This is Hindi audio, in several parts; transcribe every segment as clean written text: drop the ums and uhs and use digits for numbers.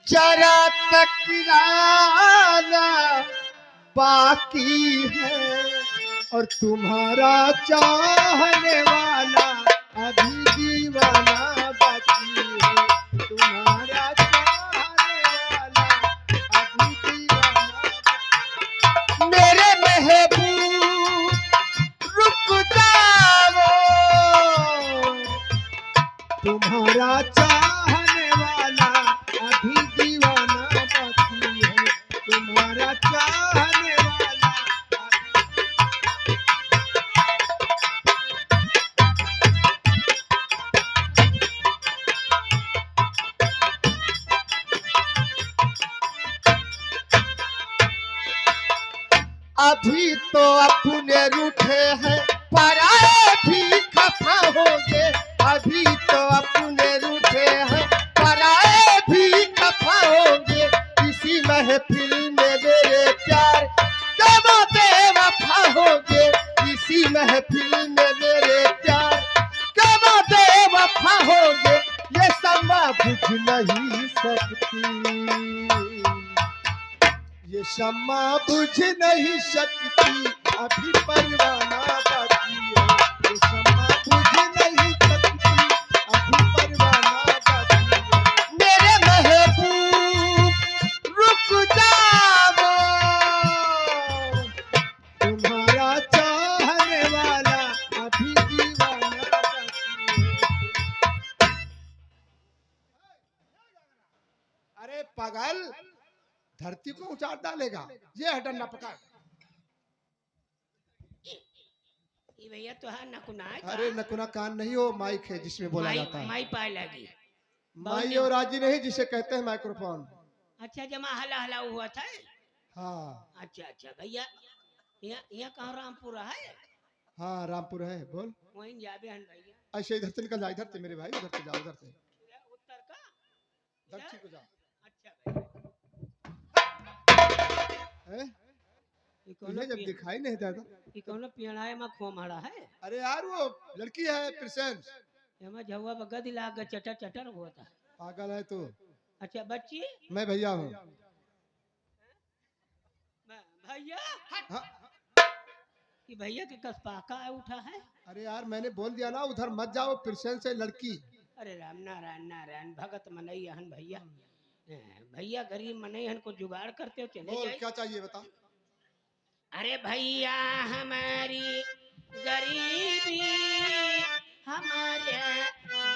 जरा तकराना बाकी है और तुम्हारा चाहने वाला अभी दीवाना बाकी है। तुम्हारा चाहने वाला अभी दीवाना। मेरे महबूब रुक जाओ, तुम्हारा चाहने वाला अभी दीवाना बाकी है। तुम्हारा चाहने वाला अभी तो अपने रूठे हैं, पराए भी खफा होंगे। अभी तो अपने रूठे हैं, पराए भी खफा होंगे। इसी महफिल में मेरे प्यार कब बेवफा होंगे। इसी महफिल में मेरे प्यार कब बेवफा होंगे। ये समा बुझ नहीं सकती, ये शम्मा बुझ नहीं सकती, अभी परवाना बाकी है। ये शम्मा बुझ नहीं सकती, अभी परवाना बाकी है। मेरे महबूब रुक जाओ, तुम्हारा चाहने वाला अभी दीवाना बाकी है। अरे पागल, धरती को उचार डालेगा। ये है डंडा पकड़। ये भैया तो है नकुना है। अरे नकुना कान नहीं हो, माइक है जिसमें बोला जाता है। माई पाए लगी। माई और आजी नहीं, जिसे कहते हैं माइक्रोफोन। अच्छा जमा हला हला हुआ था। हाँ अच्छा अच्छा भैया, यहाँ कहाँ रामपुरा है? हाँ रामपुर है, बोल। वहीं जाबे हन भैया। ऐसे इधर से निकल जा, इधर से मेरे भाई, उधर से जाओ, उधर से उत्तर का दक्षिण को जाओ। अच्छा भैया। हैं? ये तुझे जब दिखाई नहीं देता। ये कौन पियणाए में खो मारा है? अरे यार वो लड़की है प्रिंसेस। एमा झुआ बगा दिला ग चटर चटर होता। पागल है तू। अच्छा बच्ची मैं भैया हूँ। भैया हाँ। ये भैया के कस पाका उठा है। अरे यार मैंने बोल दिया ना, उधर मत जाओ, प्रिंसेस है लड़की। अरे राम नारायण नारायण भगत मनई हन भैया। भैया गरीब मनई हन को जुगाड़ करते हो चले बोल जाए। क्या चाहिए बता। अरे भैया हमारी गरीबी हमारे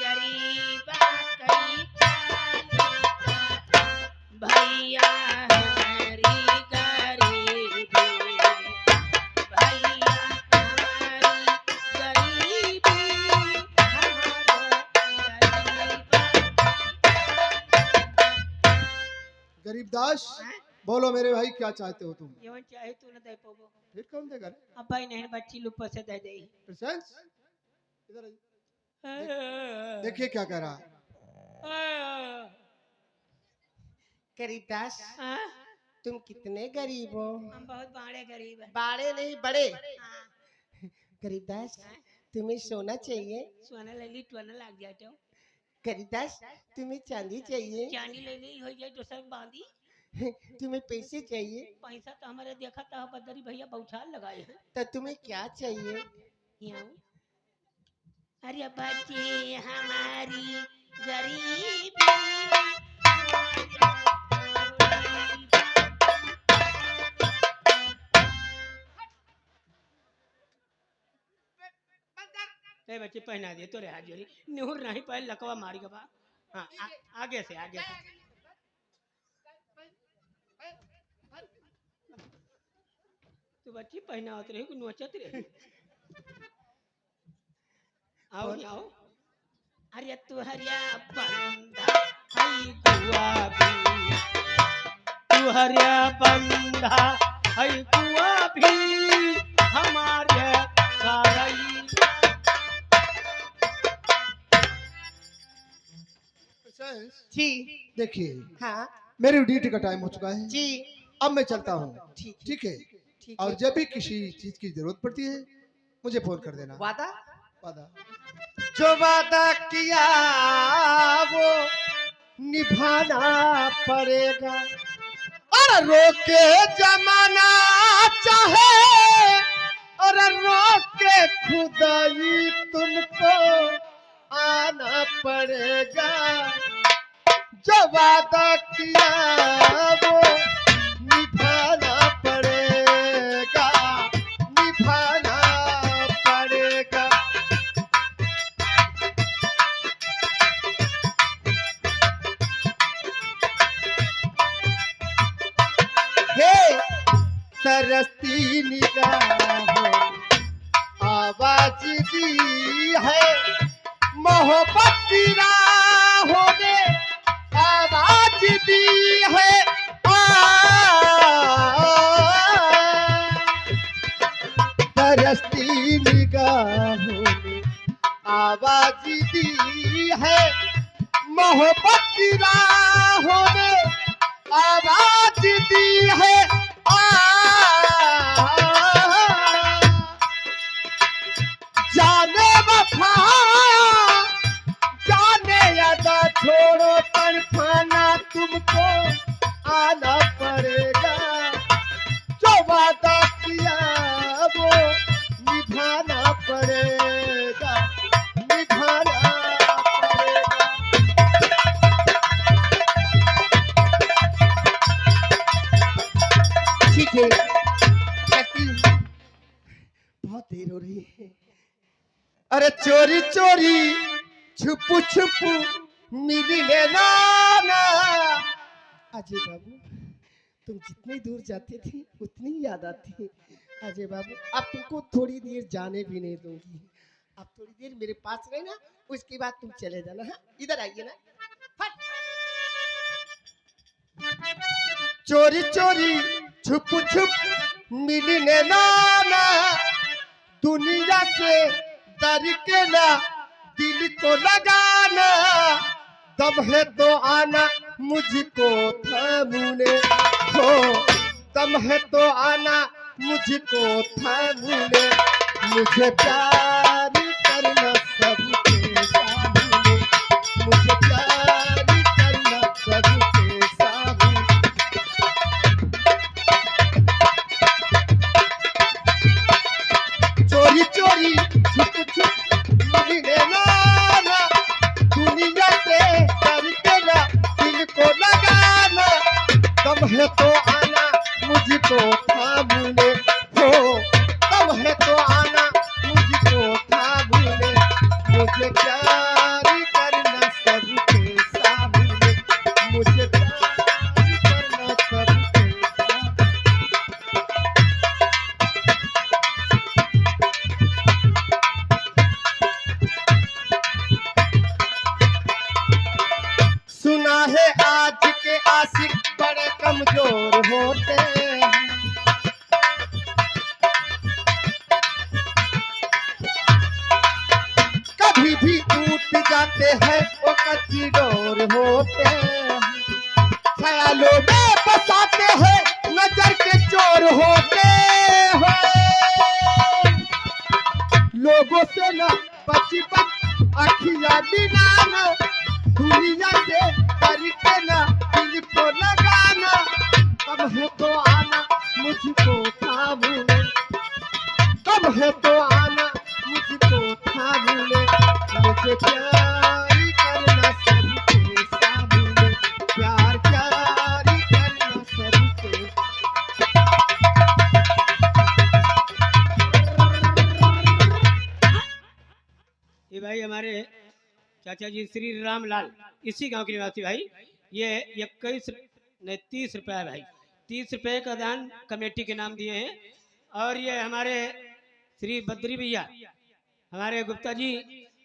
गरीबा कई भैया हमारी गरीबी भैया हमारी गरीबी हमारे गरीबदास बोलो मेरे भाई, क्या चाहते हो तुम? ये चाहे तू न दे पाबो। फिर कौन देगा रे? अब भाई नहीं बच्ची लुप से दे दे। प्रिंसेस इधर आइए। देखिए क्या कह रहा है। गरीबदास, हाँ? तुम कितने गरीब हो? हम बहुत बाड़े गरीब है। बाड़े नहीं बड़े। हाँ। गरीबदास, तुम्हें सोना चाहिए? सोना ले ली टोना लग जाए तो। गरीबदास, तुम्हें चांदी चाहिए? चांदी ले ली हो जाए तो सब बांधी। तुम्हें पैसे चाहिए? पैसा तो हमारे देखा था बदरी भैया बौछार लगाए हैं। तो तुम्हें क्या चाहिए? यहाँ अरे बच्ची हमारी गरीबी ए बच्चे पहना दिए तो हाथ जोड़ी निहुर नहीं पाए लकवा मारी का बा। हाँ आगे से आगे से। तो बच्ची पहना होते रही नोचत रही। आओ नहीं आओ। अरे तू हरिया बंधा हई गुआबी तू हरिया बंधा हई गुआबी हमारे सारई। जी देखिए हाँ मेरी ड्यूटी का टाइम हो चुका है। जी अब मैं चलता हूँ। ठीक ठीक है। ठीक और है। जब भी किसी चीज की जरूरत पड़ती है मुझे फोन कर देना। वादा? वादा। जो वादा किया वो निभाना पड़ेगा। और रोके जमाना चाहे और रोके खुदाई तुमको आना पड़ेगा। जो वादा किया वो निभाना पड़ेगा, निभाना पड़ेगा। हे तरसती निगाहों आवाज दी है, मोहब्बत की राहों ने आवाज दी है। तरसती निगाहों ने आवाज दी है, मोहब्बत की राहों ने आवाज दी है। जाने वफा जाने यादा छोड़ो, पर खाना तुमको आना पड़ेगा। जो वादा किया वो निभाना पड़ेगा, निभाना पड़ेगा। ठीक है, बहुत देर हो रही है। अरे चोरी चोरी छुपू छुपू मिलने नाना। अजय बाबू, तुम जितनी दूर जाते थे उतनी याद आती। अजय बाबू, अब तुमको थोड़ी देर जाने भी नहीं दूंगी। अब थोड़ी देर मेरे पास रहना, उसके बाद तुम चले जाना। हाँ, इधर आइए ना। चोरी चोरी छुप छुप मिलने नाना, दुनिया से डर के ना दिल को लगाना। दम है तो आना मुझको थामने हो, दम है तो आना मुझको थामने। मुझे प्यार करना सबके सामने, मुझे प्यार करना सबके सामने। चोरी चोरी छुप छुप मिलने नाना, दुनिया से डरके ना दिल को लगाना। दम है तो आना मुझको थामने हो, दम है तो आना मुझको थामने। मुझे प्यार करना सबके सामने, मुझे प्यार करना सबके सामने। सुना है आज के आशिक बड़े कमजोर होते हैं। कभी भी टूट जाते हैं वो कच्ची डोर होते हैं। ख्यालों में बसाते हैं नजर के चोर होते हैं। लोगों से ना बची बच अखियां मिलाना, दुनिया से करके ना दिल को लगाना। कब है तो आना मुझको थामने, कब है तो आना मुझको थामने। मुझे प्यार करना सबके सामने, प्यार प्यार करना सबके। ये भाई हमारे चाचा जी श्री रामलाल, इसी गांव के निवासी भाई। ये 21 नहीं 30 रुपया है भाई, 30 रुपये का दान कमेटी के नाम दिए हैं। और ये हमारे श्री बद्री भैया, हमारे गुप्ता जी,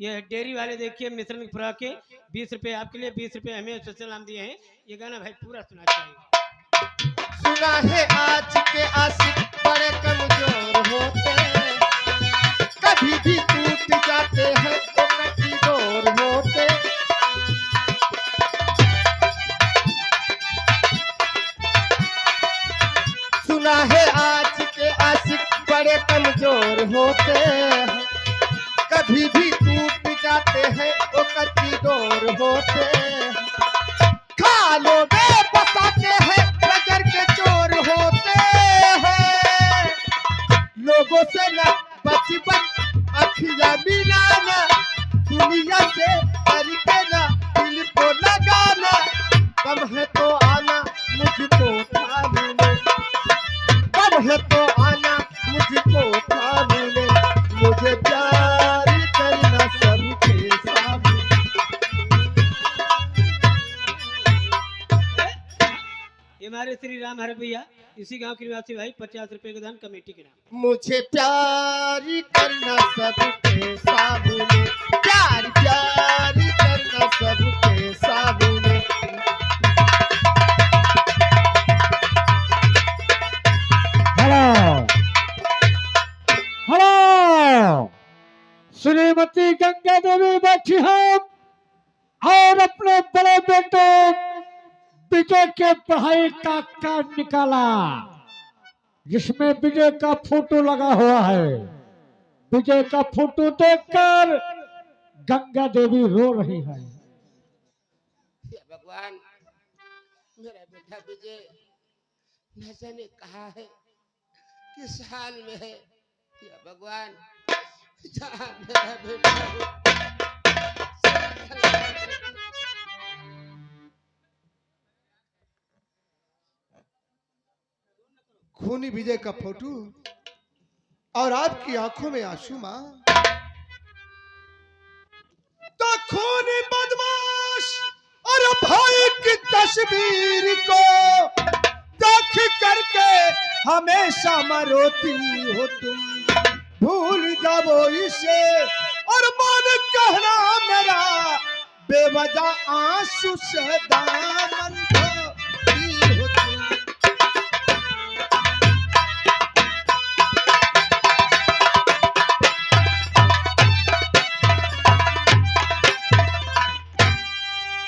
ये डेयरी वाले देखिए मिश्रण खुरा के 20 रुपये आपके लिए, 20 रुपये हमें स्पेशल नाम दिए हैं। ये गाना भाई पूरा सुना चाहिए। सुना है आज के आशिक बड़े कमजोर होते हैं। कभी भी टूट जाते हैं तो कच्ची डोर होते। सुना है आज के आशिक बड़े कमजोर होते हैं। कभी भी टूट जाते हैं वो कच्ची डोर होते हैं। जालों में फंसाते हैं, नजर के चोर होते हैं। लोगों से न बचपन अखियां मिलाना, दुनिया से करके ना दिल को लगाना। कब है तो आना मुझको थाने ले, कब है तो आना मुझको थाने ले। मुझे प्यार करना सबके सामने। ये हमारे श्री राम हर भैया इसी गांव के निवासी भाई 50 रुपए का दान कमेटी के नाम। मुझे प्यार करना सबके सामने, प्यार प्यार करना सबके सामने। हेलो हेलो, श्रीमती गंगा देवी बैठी हैं और अपने बड़े बेटे विजय के पढ़ाई का कार्ड निकाला, जिसमें विजय का फोटो लगा हुआ है। विजय का फोटो देखकर गंगा देवी रो रही है। हे भगवान, मेरा बेटा विजय न जाने कहाँ है, किस हाल में है। या भगवान, जहाँ मेरा बेटा हो, खूनी विजय का फोटो और आपकी आंखों में आंसू मां। तो खूनी बदमाश और भाई की तस्वीर को देख करके हमेशा मरोती हो तुम। भूल जाओ इसे और मन कहना मेरा, बेवजह आंसू से दामन धोती हो तुम।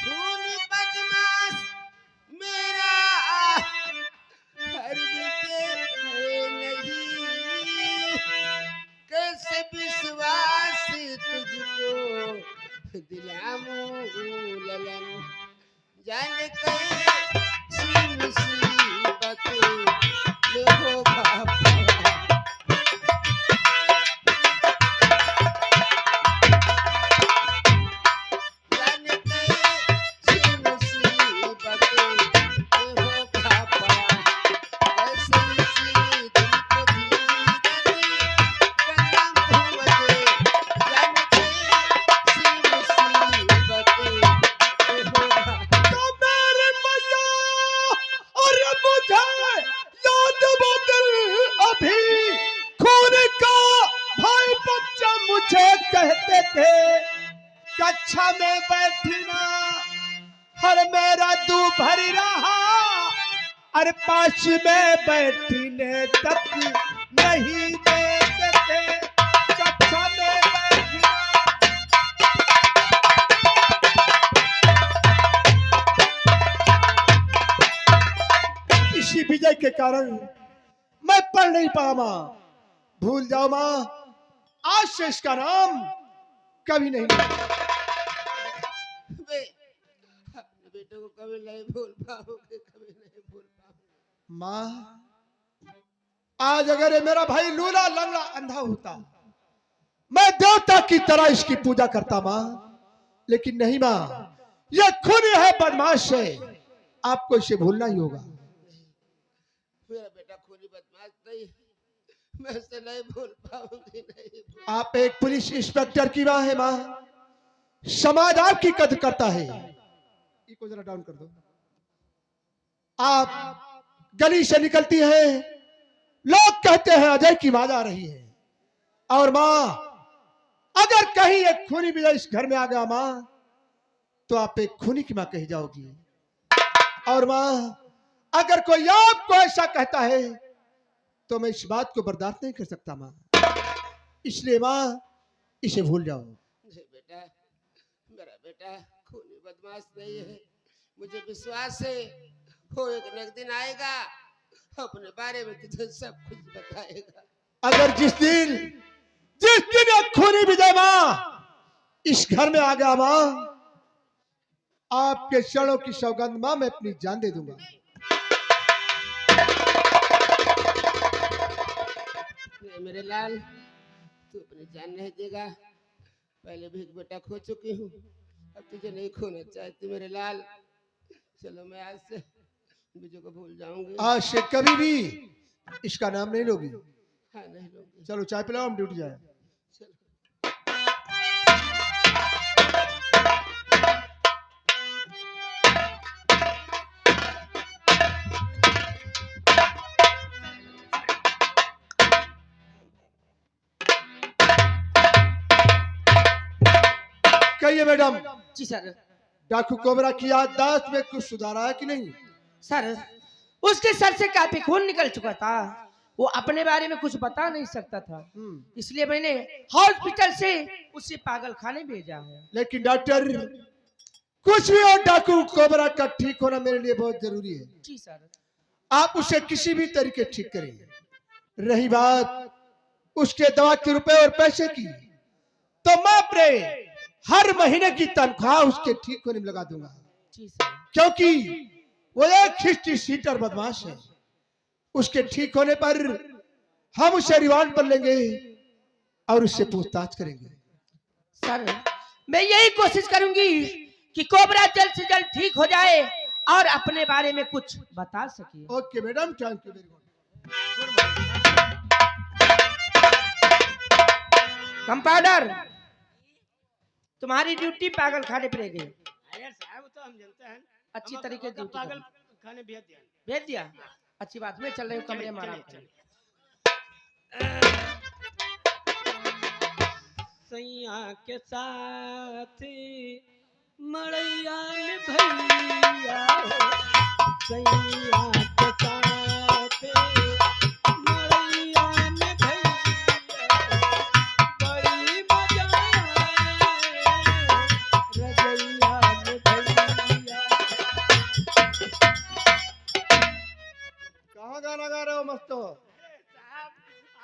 खूनी बदमाश मेरा हर बेटे है नहीं, कैसे विश्वास तुझको दिलाऊं ललन। जाने कैसी मुसीबत में हो बाबा, जाने कैसी मुसीबत में हो बाबा। कैसे इसी दिल को धीरज कदम मुझे, जाने कैसी मुसीबत में हो बाबा। तो मेरे मैया और मुझे याद बदल अभी, खून का भाई बच्चा मुझे कहते थे कक्षा में बैठना, हर मेरा दू भरी रहा और पास में बैठने तक नहीं देते थे। कक्षा में बैठना इसी विजय के कारण मैं पढ़ नहीं पाया मां। भूल जाओ मां, आज से इसका नाम कभी नहीं लूंगा। बे, अपने बेटे को कभी नहीं भूल पाओगे, कभी नहीं भूल पाओगे। मां, आज अगर ये मेरा भाई लूला लंगड़ा अंधा होता, मैं देवता की तरह इसकी पूजा करता मां। लेकिन नहीं मां, ये खूनी है, बदमाश है, आपको इसे भूलना ही होगा। मेरा बेटा खूनी बदमाश नहीं, मैं इसे नहीं भूल पाऊंगी, नहीं भूल। आप एक पुलिस इंस्पेक्टर की मां है मां, समाज आपकी कदर करता है। इसको जरा डाउन कर दो। आप गली से निकलती हैं, लोग कहते हैं अजय की मां जा रही है। और मां, अगर कहीं एक खूनी विजय इस घर में आ गया मां, तो आप एक खूनी की मां कही जाओगी। और मां, अगर कोई आपको ऐसा कहता है तो मैं इस बात को बर्दाश्त नहीं कर सकता मां। इसलिए मां, इसे भूल जाओ। नहीं बेटा, मेरा बेटा खूनी बदमाश नहीं है, मुझे विश्वास है वो एक दिन आएगा, अपने बारे में तुझे सब कुछ बताएगा। अगर जिस दिन एक खूनी विजय मां इस घर में आ गया मां, आपके चरणों की सौगंध मां मैं अपनी जान दे दूंगा। मेरे लाल, तू अपनी जान नहीं देगा। पहले भी एक बेटा खो चुकी हूँ, अब तुझे नहीं खोना चाहती मेरे लाल। चलो मैं आज से बीजू को भूल जाऊंगी। आज से कभी भी इसका नाम नहीं लोगी। हाँ, नहीं लूंगी। चलो चाय पिलाओ, हम ड्यूटी जाए। चलो। कहिए मैडम, जी सर। डाकू कोबरा की याददाश्त में कुछ सुधार आया कि नहीं? सर, उसके सर से काफी खून निकल चुका था। वो अपने बारे में कुछ बता नहीं सकता था, इसलिए मैंने हॉस्पिटल से उसे पागल खाने भेजा है। लेकिन डॉक्टर, कुछ भी हो, डाकू कोबरा का ठीक होना मेरे लिए बहुत जरूरी है। जी सर। आप उसे किसी भी तरीके ठीक करेंगे। रही बात उसके दवा के रुपए और पैसे की, तो मैं अपने हर महीने की तनख्वाह उसके ठीक होने में लगा दूंगा। जी सर। क्योंकि वो एक हिस्ट्री सीटर बदमाश है। उसके ठीक होने पर हम उसे रिमांड पर लेंगे और उससे पूछताछ करेंगे। सर, मैं यही कोशिश करूंगी कि कोबरा जल्द से जल्द ठीक हो जाए और अपने बारे में कुछ बता सके। Okay madam, thank you very much. Compounder, तुम्हारी ड्यूटी पागल खाने पर गई। अरे साहब, वो तो हम जानते हैं। अच्छी तरीके से पागल खाने भेज दिया। भेज दिया। अच्छी बात, मैं चल रही हूँ कमरे में आराम करने। सैया के साथ मड़ैया में भैया, सैया के साथ मड़ैया में भैया, बड़ी मजा रजैया में भैया। कहाँ गाना गा रहे हो मस्त हो? साहब,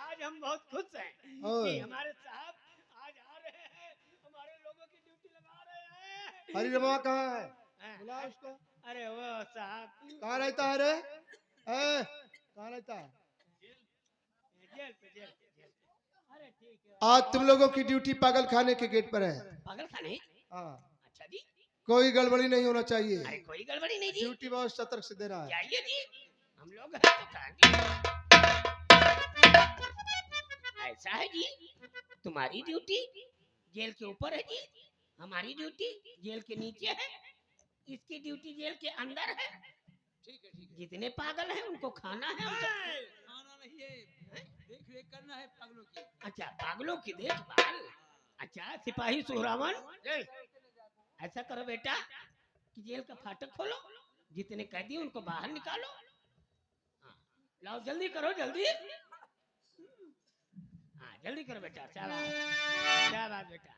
आज हम बहुत खुश हैं ओए। कि हमारे साहब आज आ रहे हैं, हमारे लोगों की ड्यूटी लगा रहे हैं। हरी रवा कहाँ है? हैं? बुला उसको। अरे वो साहब, कहाँ रहता है रे? कहाँ रहता है? जेल पे। अरे ठीक है। आज तुम लोगों की ड्यूटी पागल खाने के गेट पर है। पागल खाने? हाँ, अच्छा जी। कोई गड़बड़ी नहीं होना चाहिए। अरे कोई गड़बड़ी नहीं जी। ड्यूटी बहुत सतर्क से देना है। जाइए जी, हम लोग हैं तो खाएंगे। ऐसा है जी, तुम्हारी ड्यूटी जेल के ऊपर है जी, हमारी ड्यूटी जेल के नीचे है, इसकी ड्यूटी जेल के अंदर है। ठीक है। जितने पागल हैं उनको खाना है। खाना नहीं है, देख रेख करना है पागलों की। अच्छा, पागलों की देखभाल। अच्छा सिपाही सुहरावन, ऐसा करो बेटा कि जेल का फाटक खोलो, जितने कैदी उनको बाहर निकालो। हाँ, लाओ जल्दी करो, जल्दी। हाँ जल्दी करो बेटा, शाबाश बेटा।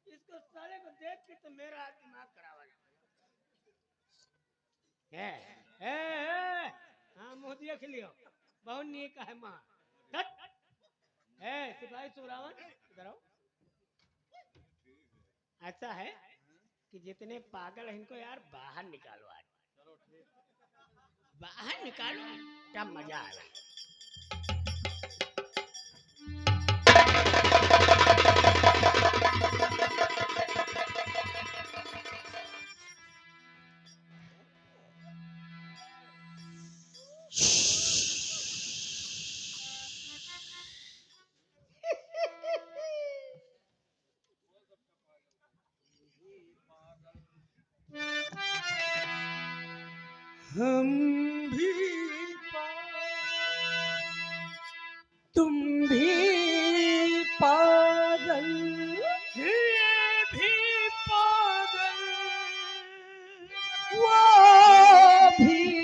इसको साले को देख के तो मेरा दिमाग खराब हो जाता है। हाँ, मुंह देख लियो, बहुत नीक है माँ। सिपाही सुरावन, इधर आओ। ऐसा है कि जितने पागल हैं इनको यार बाहर निकालो आज। बाहर निकालो, तब मजा आएगा। हम भी तुम भी पागल, ये भी पागल, वो भी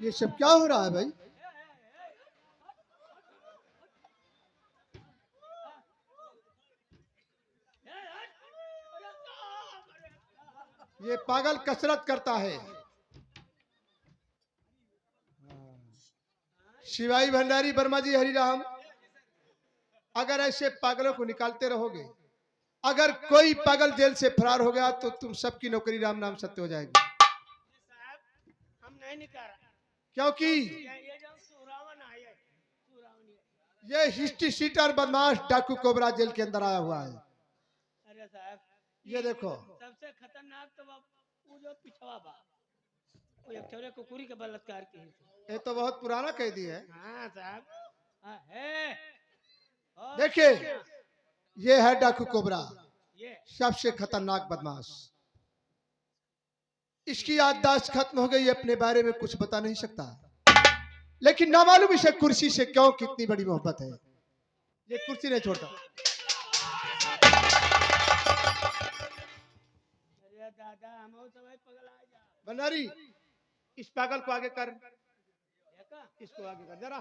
ये सब क्या हो रहा है भाई? ये पागल कसरत करता है। शिवाई भंडारी, वर्मा जी, हरिराम, अगर ऐसे पागलों को निकालते रहोगे, अगर कोई पागल जेल से फरार हो गया तो तुम सबकी नौकरी राम नाम सत्य हो जाएगी। साहब हम नहीं निकाल क्योंकि ये जो सुरावन आए सुरावन ये हिस्ट्री शीटर बदमाश डाकू कोबरा जेल के अंदर आया हुआ है। अरे साहब ये देखो, सबसे खतरनाक तो वो जो पिछवा बा वो एक छोरे कुकुरी के बलात्कार की। ये तो बहुत पुराना कैदी है। हाँ साहब हाँ है। और देखिए, ये है डाकू कोबरा, ये सबसे खतरनाक बदमाश। इसकी याददाश्त खत्म हो गई, अपने बारे में कुछ बता नहीं सकता, लेकिन ना मालूम इसे कुर्सी से क्यों कितनी बड़ी मोहब्बत है। ये कुर्सी नहीं छोड़ता। अरे दादा हम तो भाई पगला जा भंडारी, इस पागल को आगे कर, देखा इसको आगे कर जरा।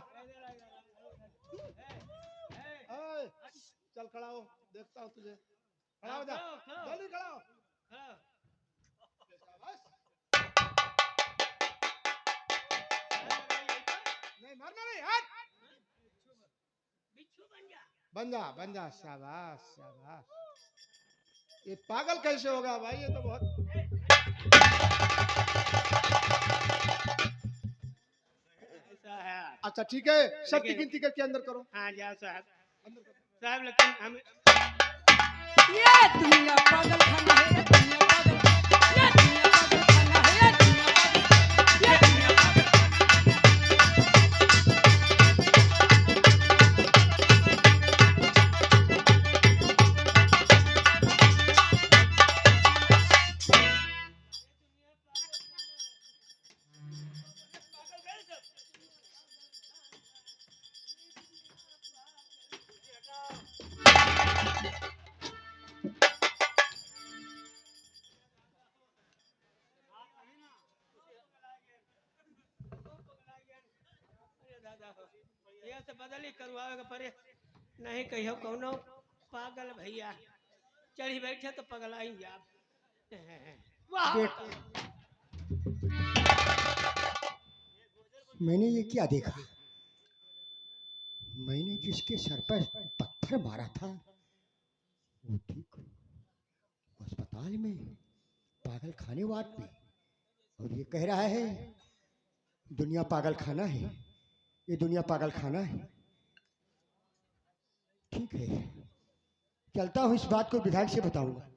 ओए, चल खड़ा हो, देखता हूँ तुझे। खड़ा हो जा, जल्दी खड़ा हो। नहीं मरना नहीं, हट। बिच्छू बन जा बन जा, शाबाश शाबाश। ये पागल कैसे होगा भाई? ये तो बहुत ऐसा है। अच्छा, ठीक है, सबकी गिनती करके अंदर करो। हाँ जा साहब अंदर करो। साहब लेकिन हम ये दुनिया पागल खाना है, ये दुनिया पागल, ये दुनिया पागल खाना है, ये दुनिया पागल, ये दुनिया पागल। ये से बदली करवाएगा परे नहीं कहियो कौनो पागल भैया चढ़ी बैठे तो पगला ही जा। वाह मैंने ये क्या देखा? मैंने जिसके सर पर पत्थर मारा था वो ठीक अस्पताल में, पागल खाने वार्ड में, और ये कह रहा है दुनिया पागल खाना है, ये दुनिया पागल खाना है। ठीक है, चलता हूँ, इस बात को विधायक से बताऊंगा।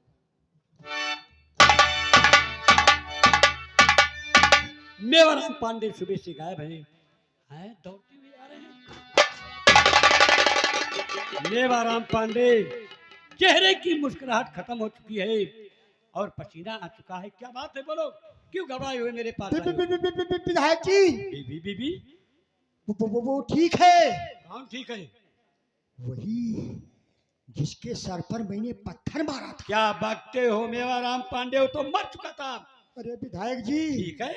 मेवाराम पांडे सुबह से गायब हैं दौड़ते हुए आ रहे हैं। मेवाराम पांडे चेहरे की मुस्कुराहट खत्म हो चुकी है और पसीना आ चुका है। क्या बात है, बोलो, क्यों घबराए हुए मेरे पास आए हो? विधायक जी, बीबी वो ठीक है। कौन ठीक है? वही जिसके सर पर मैंने पत्थर मारा था। क्या बकते हो मेवाराम पांडे, वो तो मर चुका था। अरे विधायक जी, ठीक है,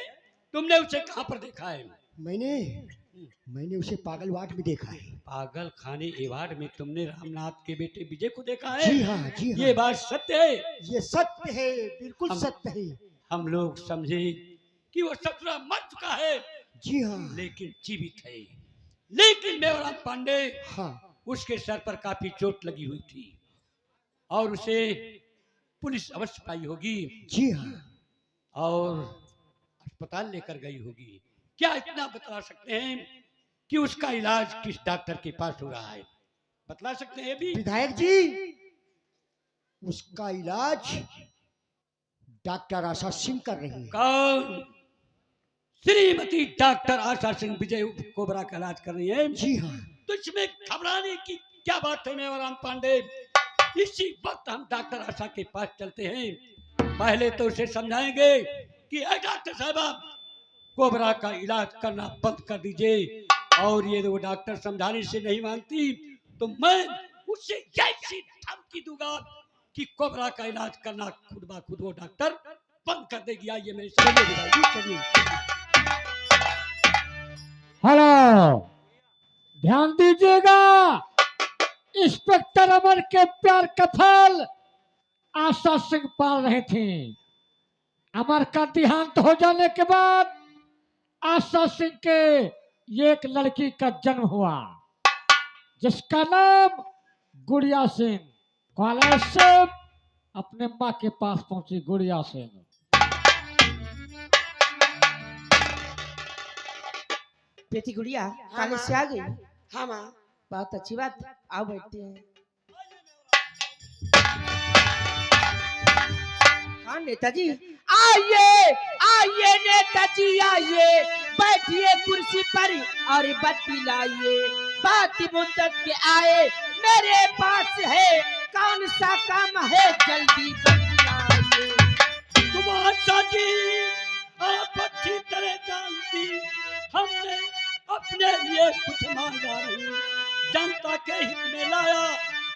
तुमने उसे कहाँ पर देखा है? मैंने उसे पागल वार्ड में देखा है। पागल खाने एवार्ड में तुमने रामनाथ के बेटे विजय को देखा है? जी हाँ, जी हाँ। ये बात सत्य है? ये सत्य है, बिल्कुल सत्य है। हम लोग समझे कि वो ससुरा मर चुका है, जी हाँ। लेकिन जीवित है। लेकिन मेवाराम पांडे, हाँ, उसके सर पर काफी चोट लगी हुई थी और उसे पुलिस अवश्य पाई होगी जी हाँ। और अस्पताल लेकर गई होगी। क्या इतना बता सकते हैं कि उसका इलाज किस डॉक्टर के पास हो रहा है? बतला सकते हैं भी? विधायक जी, उसका इलाज डॉक्टर आशा सिंह कर रही है। कौन? श्रीमती डॉक्टर आशा सिंह विजय कोबरा का इलाज कर रही है? जी हाँ। तो इसमें घबराने की क्या बात है मेवाराम पांडे? इसी वक्त हम डॉक्टर आशा के पास चलते हैं। पहले तो उसे समझाएंगे कि डॉक्टर साहब, कोबरा का इलाज करना बंद कर दीजिए, और ये वो डॉक्टर समझाने से नहीं मानती तो मैं उससे ऐसी धमकी दूंगा कि कोबरा का इलाज करना खुद ब खुद वो डॉक्टर बंद कर देगी। आइए मेरे साथ। चलिए विधायक जी, चलिए। ध्यान दीजिएगा, इंस्पेक्टर अमर के प्यार का फल आशा सिंह पाल रहे थे। अमर का देहांत हो जाने के बाद आशा सिंह के ये एक लड़की का जन्म हुआ जिसका नाम गुड़िया सिंह। कॉलेज से अपने माँ के पास पहुंची गुड़िया सिंह। बेटी गुड़िया कॉलेज से आ गई? हाँ माँ। बहुत अच्छी बात, आओ बैठते हैं। हाँ नेताजी, आइए आइए नेताजी आइए, बैठिए कुर्सी पर और बत्ती लाइए। बाती मुद्दत के आए मेरे पास है, कौन सा काम है जल्दी बतलाइए। तुम्हारा जी आप अच्छी तरह जानती, हमने अपने लिए कुछ मांगा नहीं, जनता के हित में लाया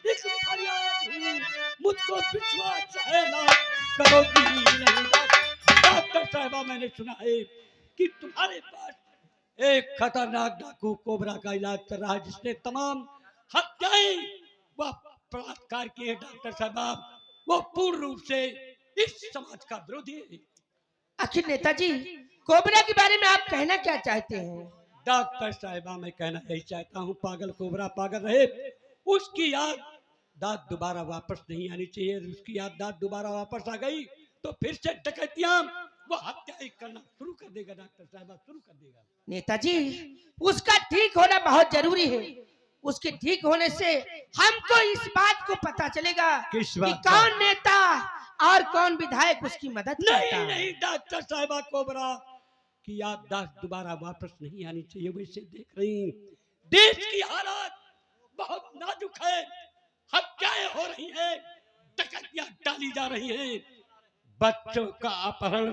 एक फरियाद हूँ, मुझको विश्वास है ना करोगी नहीं। डॉक्टर साहबा, मैंने सुना है कि तुम्हारे पास एक खतरनाक डाकू कोबरा का इलाज कर रहा है जिसने तमाम हत्याएं व बलात्कार किए हैं। डॉक्टर साहबा, वो पूर्ण रूप से इस समाज का विरोधी है। आखिर नेताजी कोबरा के बारे में आप कहना क्या चाहते हैं? डॉक्टर साहिबा, मैं कहना यही चाहता हूँ, पागल कोबरा पागल रहे, उसकी याद दाद दोबारा वापस नहीं आनी चाहिए। उसकी याद दाद दोबारा वापस आ गई तो फिर से डकैतियां वो हत्याएं करना शुरू कर देगा। डॉक्टर साहिबा शुरू कर देगा। नेताजी उसका ठीक होना बहुत जरूरी है। उसके ठीक होने से हमको इस बात को पता चलेगा किस कि बात का? कौन नेता और कौन विधायक उसकी मदद करता नहीं है। नहीं डॉक्टर साहिबा, कोबरा की याददाश्त दोबारा वापस नहीं आनी चाहिए। वैसे देख रही देश की हालत बहुत नाजुक है, हत्याएं हो रही हैं, डकैतियां डाली जा रही हैं, बच्चों का अपहरण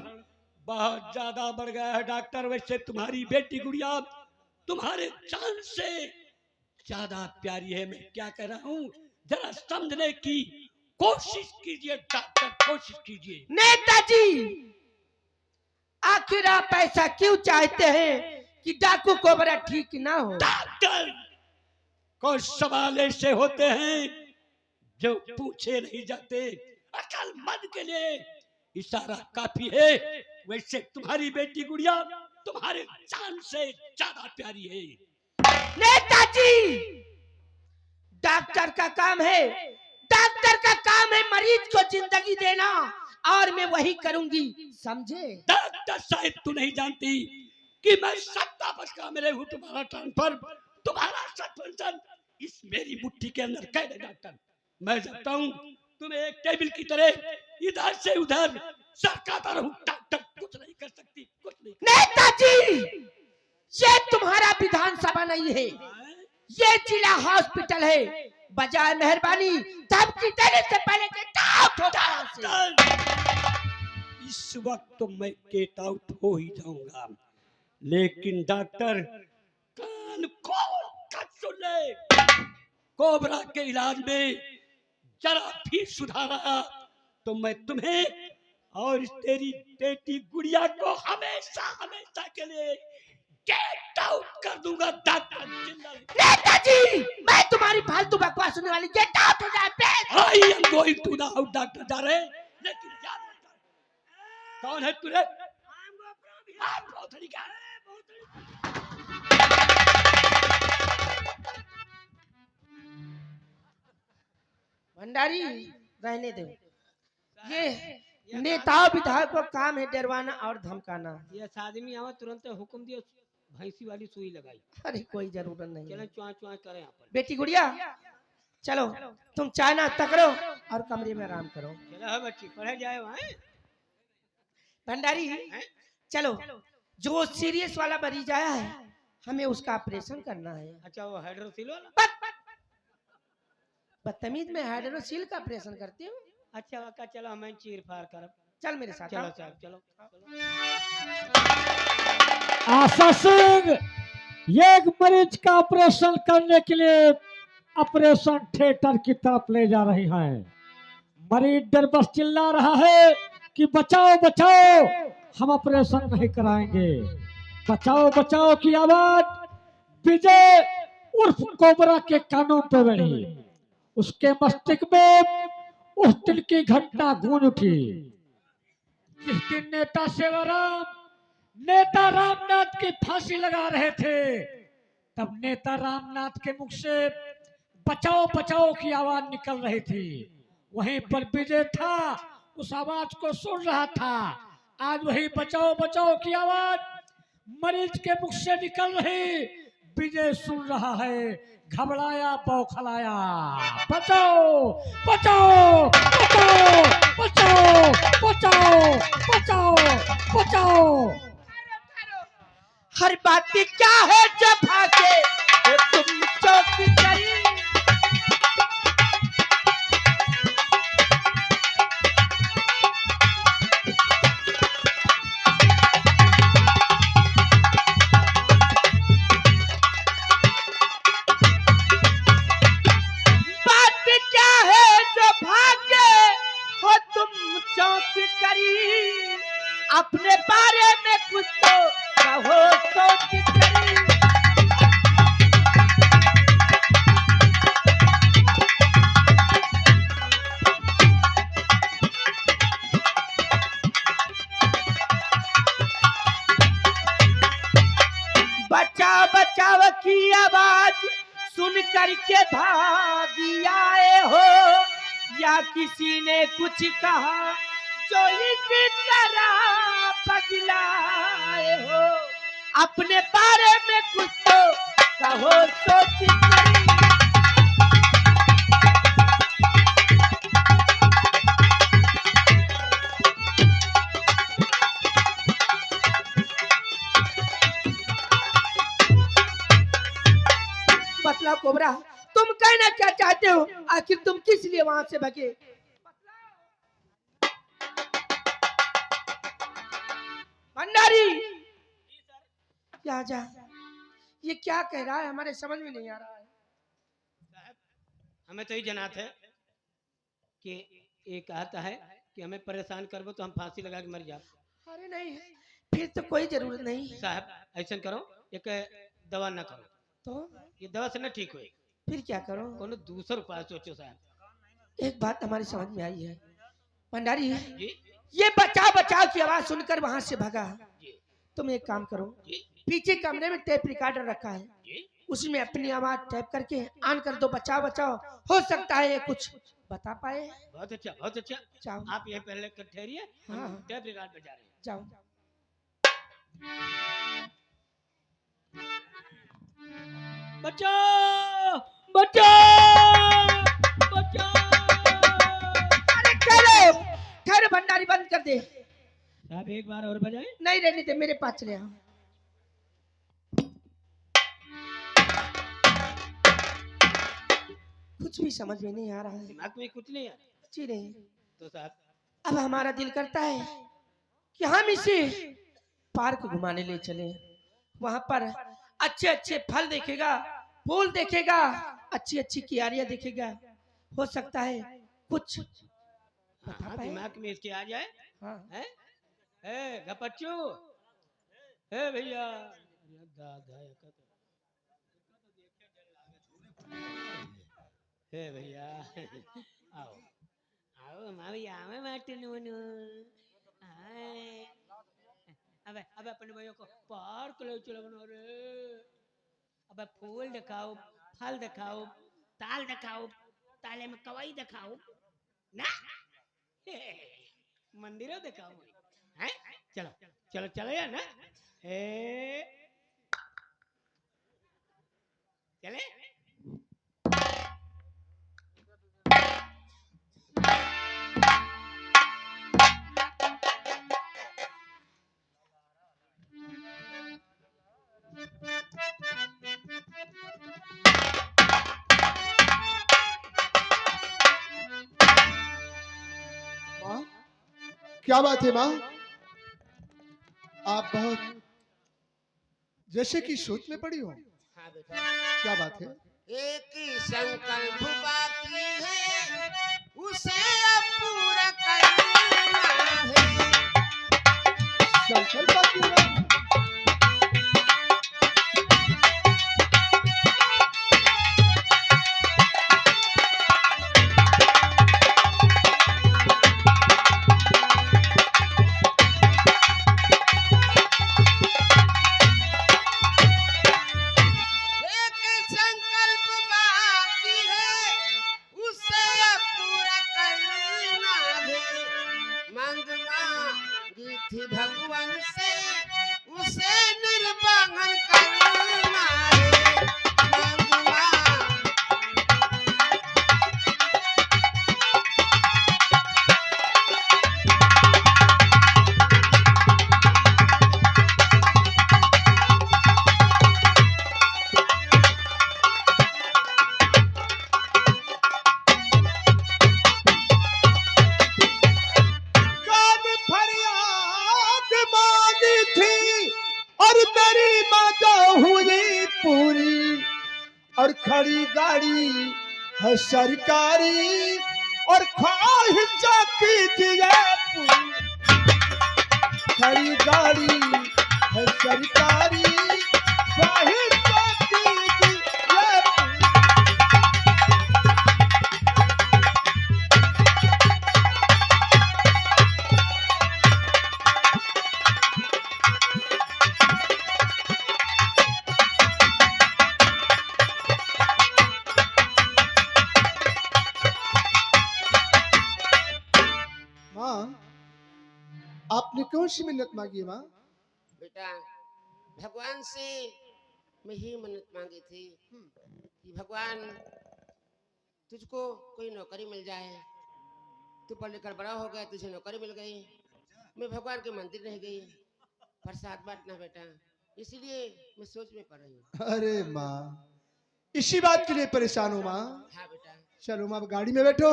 बहुत ज्यादा बढ़ गया है। डॉक्टर, वैसे तुम्हारी बेटी गुड़िया तुम्हारे जान से ज्यादा प्यारी है। मैं क्या कह रहा हूँ, जरा समझने की कोशिश कीजिए डॉक्टर, कोशिश कीजिए। नेताजी आखिर आप ऐसा क्यों चाहते हैं कि डाकू कोबरा ठीक ना हो? डॉक्टर, कुछ सवाल ऐसे होते हैं जो पूछे नहीं जाते। अक्लमंद के लिए इशारा काफी है। वैसे तुम्हारी बेटी गुड़िया तुम्हारे जान से ज्यादा प्यारी है। नेताजी डॉक्टर का काम है, डॉक्टर का काम है मरीज को जिंदगी देना, और मैं वही करूंगी, समझे? डॉक्टर साहब, तू नहीं जानती कि मैं 70 वर्ष का मेरे हूँ, तुम्हारा ट्रांसफर, तुम्हारा सस्पेंशन इस मेरी मुट्ठी के अंदर कैद है। डॉक्टर, मैं जानता हूँ तुम्हें एक टेबल की तरह इधर से उधर सरकाता रहूं। डॉक्टर, कुछ नहीं कर सकती, कुछ नहीं कर नेताजी ये तुम्हारा विधानसभा नहीं है, ये जिला हॉस्पिटल है। बजाय मेहरबानी धमकी देने से पहले गेट आउट हो जाओ से। डॉक्टर, इस वक्त तो मैं गेट आउट हो ही जाऊंगा, लेकिन डॉक्टर कान खोल कर सुन ले, कोबरा के इलाज में जरा भी सुधार आया तो मैं तुम्हें और तेरी बेटी गुड़िया को हमेशा हमेशा के लिए गेट आउट कर दूंगा। डॉक्टर, नेताजी मैं तुम्हारी फालतू बकवास सुनने वाली, गेट आउट हो जाए please. I am going to the out. Doctor जा रहे, लेकिन याद रखना, कौन है तुझे? भंडारी रहने दो, ये नेताओं विधायकों का काम है डरवाना और धमकाना। ये आदमी आवा तुरंत हुक्म दिया, भैंसी वाली सुई लगाई, अरे कोई जरूरत नहीं चलो है। चुआ चुआ करे यहाँ पर। बेटी गुड़िया चलो तुम चाय नाश्ता करो और कमरे में आराम करो। चलो है बच्ची, पढ़े जाए वहाँ। भंडारी चलो, जो सीरियस वाला मरीज आया है हमें उसका ऑपरेशन करना है। अच्छा, वो हाइड्रोसिल वाला? बदतमीज में हाइड्रोसील का ऑपरेशन करती हूँ। अच्छा वाका, चलो हमें चीर फाड़ कर, चल मेरे साथ चलो आओ। साहब चलो। आशा सिंह ये एक मरीज का ऑपरेशन करने के लिए ऑपरेशन थिएटर की तरफ ले जा रही हैं। मरीज डर बस चिल्ला रहा है कि बचाओ बचाओ, हम ऑपरेशन नहीं कराएंगे। बचाओ बचाओ की आवाज विजय उर्फ कोबरा के कानों पे बढ़ी। उसके मस्तिष्क में उस दिन की घटना गूंज उठी जिस दिन नेता रामनाथ की फांसी लगा रहे थे। तब नेता रामनाथ के मुख से बचाओ बचाओ की आवाज निकल रही थी। वहीं पर विजय था, उस आवाज को सुन रहा था। आज वही बचाओ बचाओ की आवाज मरीज के मुख से निकल रही विजय सुन रहा है। घबराया बौखलाया, बचाओ बचाओ बचाओ बचाओ बचाओ बचाओ बचाओ। हर बात की क्या है जब भागे वो तुम चौकी करी। बात क्या है जो भागे हो तुम चौकी करी। अपने बारे में कुछ तो कहो सोच करी। बचाव बचाव की आवाज सुन करके भागी आए हो, या किसी ने कुछ कहा जो इसी तरह पगलाए हो। अपने बारे में कुछ तो कहो सोच करी। बतलाओ कोबरा, तुम कहना क्या चाहते हो? आखिर तुम किस लिए वहां से भगे? भंडारी यहाँ जा। ये क्या कह रहा है? हमारे समझ में नहीं आ रहा है। साहब, हमें तो ही जनात है कि ये कहता है कि हमें परेशान करबो तो हम फांसी लगा के मर जाओ। अरे नहीं, फिर तो कोई जरूरत नहीं। साहब ऐसा करो, एक दवा ना करो तो ये दवा से ना ठीक होए। फिर क्या करो? कोनो दूसरा उपाय सोचो साहब। एक बात हमारी समझ में आई है भंडारी, जी ये बचाव बचाव की आवाज सुनकर वहां से भागा। जी तुम एक काम करो, जी पीछे कमरे में टेप रिकॉर्डर रखा है, जी। उसमें अपनी आवाज टाइप करके ऑन कर दो। बचाओ बचाओ, हो सकता है ये कुछ बता पाए। बहुत अच्छा बहुत अच्छा। जाओ आप ये पहले ठहरिए, हाँ। हम टेप रिकॉर्ड बजा रहे हैं। जाओ। बचाओ बचाओ बचाओ। अरे ठहरो ठहरो भंडारी, बंद कर दे। साहब एक बार और बजाए। नहीं रहने दे, मेरे पास चले आओ। कुछ भी समझ में नहीं आ रहा है। दिमाग में कुछ नहीं है जी नहीं। तो साहब अब हमारा दिल करता है कि हम इसे पार्क घुमाने ले चले। वहां पर अच्छे अच्छे फल देखेगा, फूल देखेगा, अच्छी अच्छी क्यारियां देखेगा। हो सकता है कुछ बता हाँ, पाए। दिमाग में इसके आ जाए। हाँ। हैं? ए गपच्चू, ए भैया, हे भैया आओ आओ मावी आवे माटे नोनो। अबे अबे अपने भाइयों को पार्क ले चलो बनो रे। अबे फूल दिखाओ, फल दिखाओ, ताल दिखाओ, ताले में कवाई दिखाओ ना, मंदिरों दिखाओ हैं। चलो चलो चलो यार ना। ए चले। माँ, क्या बात है माँ? आप बहुत जैसे कि सोच में पड़ी हो। हाँ बेटा, क्या बात है? एक ही संकल्प बाकी है, उसे अब पूरा करना है। संकल्प बाकी है? मेरी माता हुई पूरी और खड़ी गाड़ी है सरकारी और ख्वाहिश कीजिए पूरी। खड़ी गाड़ी है सरकारी ख्वाहिश कीजिए पूरी। माँ, आपने कौन सी मिन्नत मांगी माँ? बेटा भगवान से मैं ही मन्नत मांगी थी कि भगवान तुझको कोई नौकरी मिल जाए। तू पढ़ लिखकर बड़ा हो गया, तुझे नौकरी मिल गई, मैं भगवान के मंदिर रह गई, प्रसाद बांटना बेटा, इसीलिए मैं सोच में पड़ रही हूँ। अरे माँ, इसी बात के लिए परेशान हो माँ? हाँ बेटा। चलो माँ, गाड़ी में बैठो,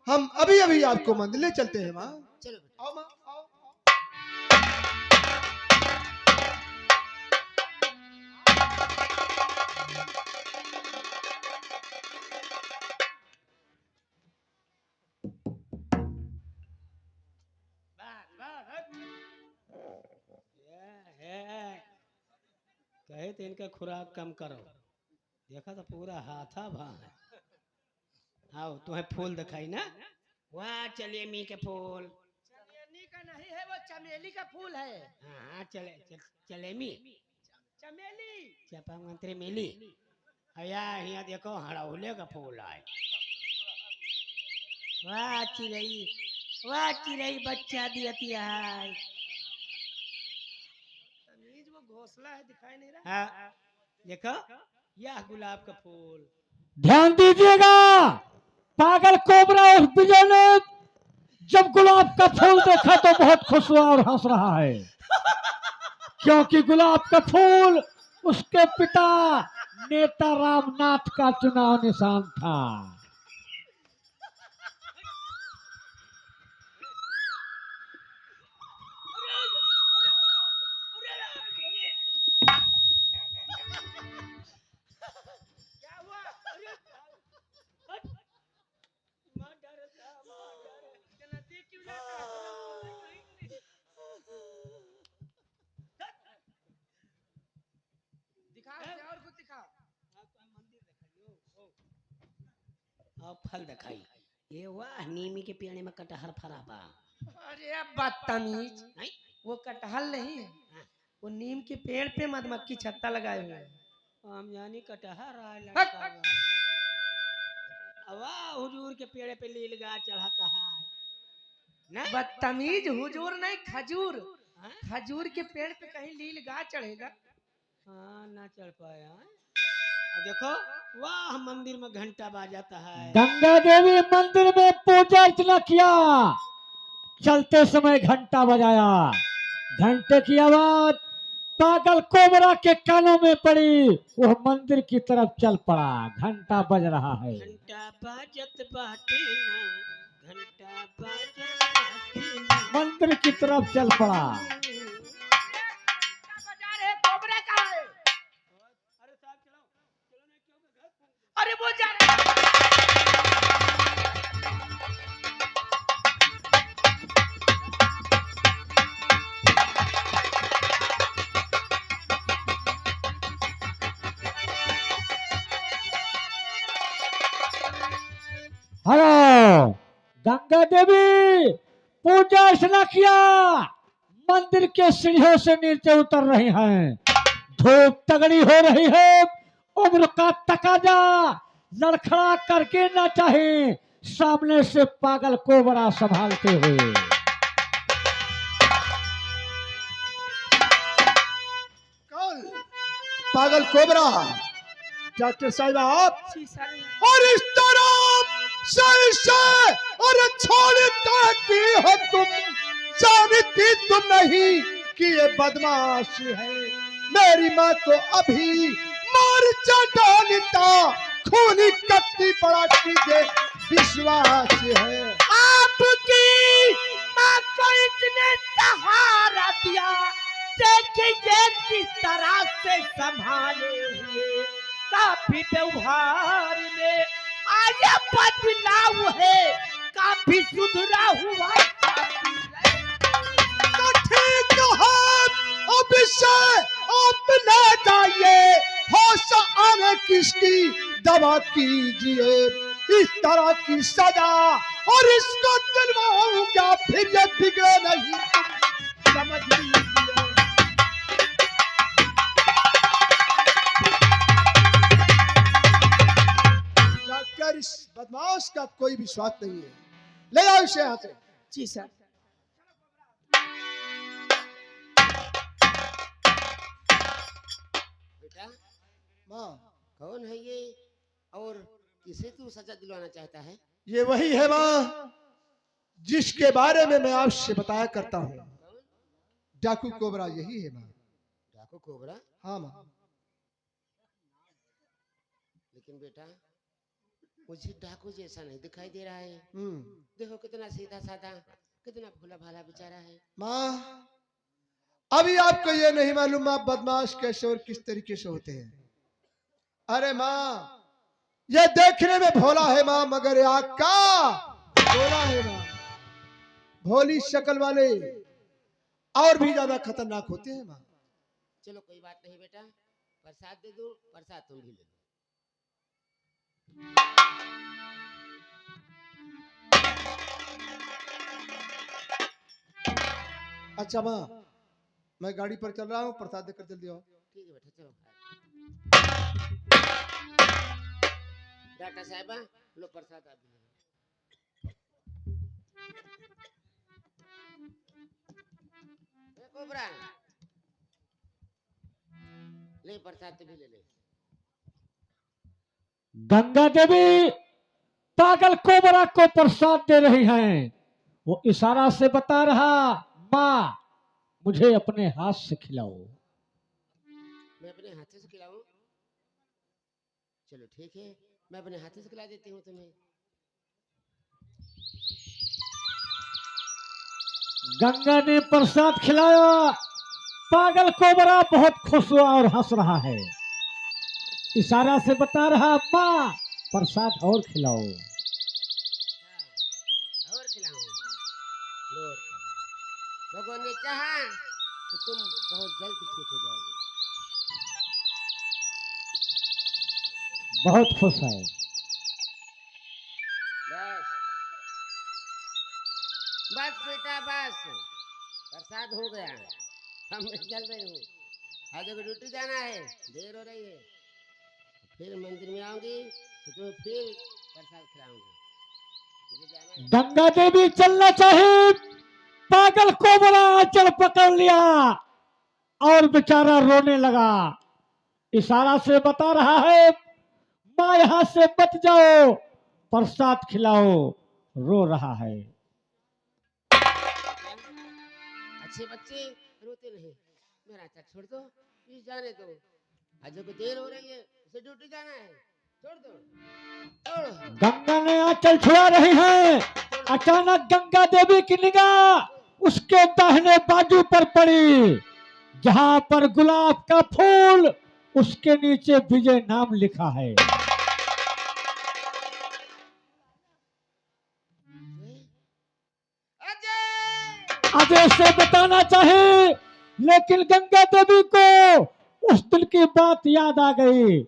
हम अभी अभी आपको मंदिर ले चलते हैं माँ। चलो बेटा। आओ माँ, आओ। कहे तो इनका खुराक कम करो, देखा तो पूरा हाथा भा है। आओ तुम्हें फूल दिखाई ना, वाह चलेमी के फूल। चमेली का नहीं है, वो चमेली का फूल है। हाँ चलेमी चमेली। चपा मंत्री मिली अया यहाँ देखो हड़ौले का फूल है। वाह चिड़ई बच्चा दियती है। तमीज वो घोंसला है, दिखाई नहीं रहा। हाँ देखो यह गुलाब का फूल। ध्यान दीजिएगा, पागल कोबरा और विजय ने जब गुलाब का फूल देखा तो बहुत खुश हुआ और हंस रहा है, क्योंकि गुलाब का फूल उसके पिता नेता रामनाथ का चुनाव निशान था। क्या हुआ? जल्दी क्यों जाता है? दिखा और कुछ दिखा। और फल दिखाई, ये वाह नीमी के पेड़ में कटहर फरा बा। अरे अब बदतमीज, वो कटहल नहीं है, वो नीम के पेड़ पे मधुमक्खी छत्ता लगाए हुए हैं। हम जानी कटहर आए लटका हुआ। वाह हुजूर के पेड़ पे लील गा चढ़ाता है ना। बदतमीज, हुजूर नहीं खजूर। हाँ? खजूर के पेड़ पे कहीं लील गा चढ़ेगा? हाँ ना चढ़ पाया। देखो वाह मंदिर में घंटा बाजाता है। गंगा देवी मंदिर में पूजा अर्चना किया, चलते समय घंटा बजाया। घंटे की आवाज पागल कोबरा के कानों में पड़ी, वह मंदिर की तरफ चल पड़ा। घंटा बज रहा है। घंटा बाजत बाटे ना, घंटा बाजत बाटे ना। मंदिर की तरफ चल पड़ा। कोबरा का है। अरे साहब चलो चलो नहीं क्यों घर। अरे वो जा हेलो गंगा देवी, पूजा अर्चना किया, मंदिर के सीढ़ियों से नीचे उतर रही हैं। धूप तगड़ी हो रही है, उम्र का तकाजा लड़खड़ा करके ना चाहे सामने से पागल कोबरा संभालते हुए। कौन? पागल कोबरा? डॉक्टर साहिबा आप? और इस तरह सही से और छोड़ता की हो तुम, जानती तुम नहीं कि ये बदमाश है। मेरी माँ को अभी मार डालता, खूनी कत्ती पड़ा कीजिए विश्वास है। आपकी माँ को इसने सहारा दिया, देखिए किस तरह से संभाले हुए काफी व्यवहार में आया बदलाव है, काफी सुधरा हुआ साथी है। तो ठीक है, अब इससे आप ले जाइए, होश आने किसकी दवा कीजिए, इस तरह की सजा और इसको दिलवाऊंगा, फिर ये बिगड़े नहीं, समझ लीजिए। जाकर इस बदमाश का कोई विश्वास नहीं है, ले आओ इसे यहाँ से। जी सर। बेटा माँ, कौन है ये और किसे तू सजा दिलवाना चाहता है? ये वही है माँ जिसके बारे में मैं आपसे बताया करता हूँ, डाकू कोबरा यही है माँ। डाकू कोबरा? हाँ माँ। लेकिन बेटा मुझे डाकू जैसा नहीं दिखाई दे रहा है। हम्म। देखो कितना सीधा साधा, कितना भोला भाला बेचारा है। माँ, अभी आपको ये नहीं मालूम माँ बदमाश कैसे और किस तरीके से होते हैं। अरे माँ, ये देखने में भोला है माँ, मगर ये आका भोला है माँ। भोली शक्ल वाले और भी ज्यादा खतरनाक होते हैं माँ। चलो कोई बात नहीं बेटा, प्रसाद दे दो, प्रसाद तुम भी ले लो। अच्छा माँ, मैं गाड़ी पर चल रहा हूँ, प्रसाद देकर जल्दी आओ। ठीक है बेटा, चलो। डॉक्टर साहिबा लो प्रसाद आप भी ले लो। ए कोबरा, ले प्रसाद तो भी ले ले। गंगा देवी पागल कोबरा को प्रसाद दे रही हैं। वो इशारा से बता रहा, माँ मुझे अपने हाथ से खिलाओ। मैं अपने हाथों से खिलाऊं? चलो ठीक है, मैं अपने हाथों से खिला देती हूँ तुम्हें। गंगा ने प्रसाद खिलाया। पागल कोबरा बहुत खुश हुआ और हंस रहा है। इशारा से बता रहा, माँ प्रसाद और खिलाओ। और खिलाऊं? लो भगवान ने चाहा तो तुम बहुत जल्द ठीक हो जाओगे। बहुत खुश है। बस बस बेटा बस, प्रसाद हो गया, अब मैं चल रही हूँ। आज अगर ड्यूटी जाना है, देर हो रही है, फिर मंदिर में आऊंगी तो तुम्हें फिर प्रसाद खिलाऊंगी। मुझे जाना है। गंगा देवी चलना चाहे, पागल कोबरा आंचल पकड़ लिया और बेचारा रोने लगा। इशारा से बता रहा है, माँ यहाँ से बच जाओ, प्रसाद खिलाओ। रो रहा है। अच्छे बच्चे रोते नहीं, मेरा अच्छा छोड़ दो, प्लीज जाने दो। आज को देर हो रही है, उसे ड्यूटी जाना है, छोड़ दो। छोड़। गंगा ने आंचल छुड़ा रही है। अचानक गंगा देवी की निगाह उसके दाहिने बाजू पर पड़ी, जहां पर गुलाब का फूल, उसके नीचे विजय नाम लिखा है। अजय से बताना चाहे, लेकिन गंगा देवी को उस दिन की बात याद आ गई।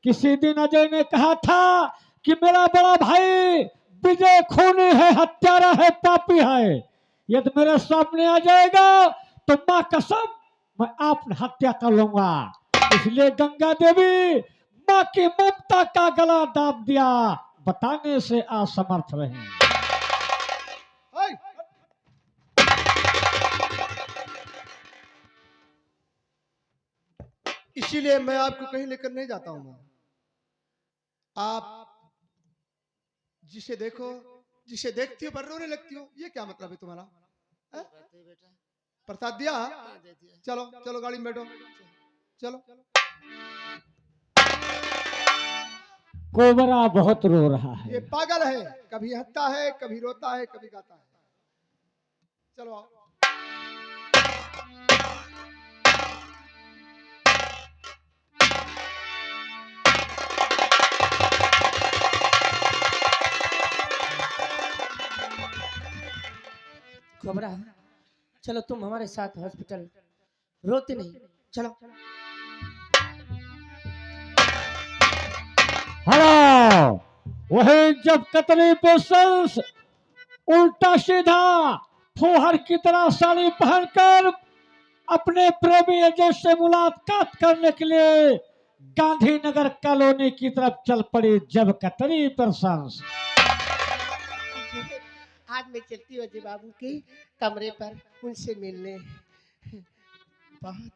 किसी दिन अजय ने कहा था कि मेरा बड़ा भाई विजय खूनी है, हत्यारा है, पापी है। यदि मेरे सामने आ जाएगा तो मां कसम मैं आपने हत्या कर लूंगा। इसलिए गंगा देवी मां की ममता का गला दाब दिया, बताने से असमर्थ रही। इसीलिए मैं आपको कहीं लेकर नहीं जाता हूं। आप जिसे देखो, जिसे देखती हो पर रोने लगती हो, ये क्या मतलब है तुम्हारा? बेटा प्रसाद दिया? हाँ, दे दिया। चलो चलो गाड़ी में बैठो, चलो। कोबरा बहुत रो रहा है। ये पागल है, कभी हंसता है, कभी रोता है, कभी गाता है। चलो आओ। बाबरा, चलो तुम हमारे साथ हॉस्पिटल। रोते नहीं, चलो। हेलो, वही जब कतरी पेशेंस उल्टा सीधा फुहर की तरह साड़ी पहनकर अपने प्रेमी एजेंट से मुलाकात करने के लिए गांधीनगर कॉलोनी की तरफ चल पड़ी। जब कतरी पेशेंस आज मैं चलती हूँ अजय बाबू के कमरे पर उनसे मिलने। बहुत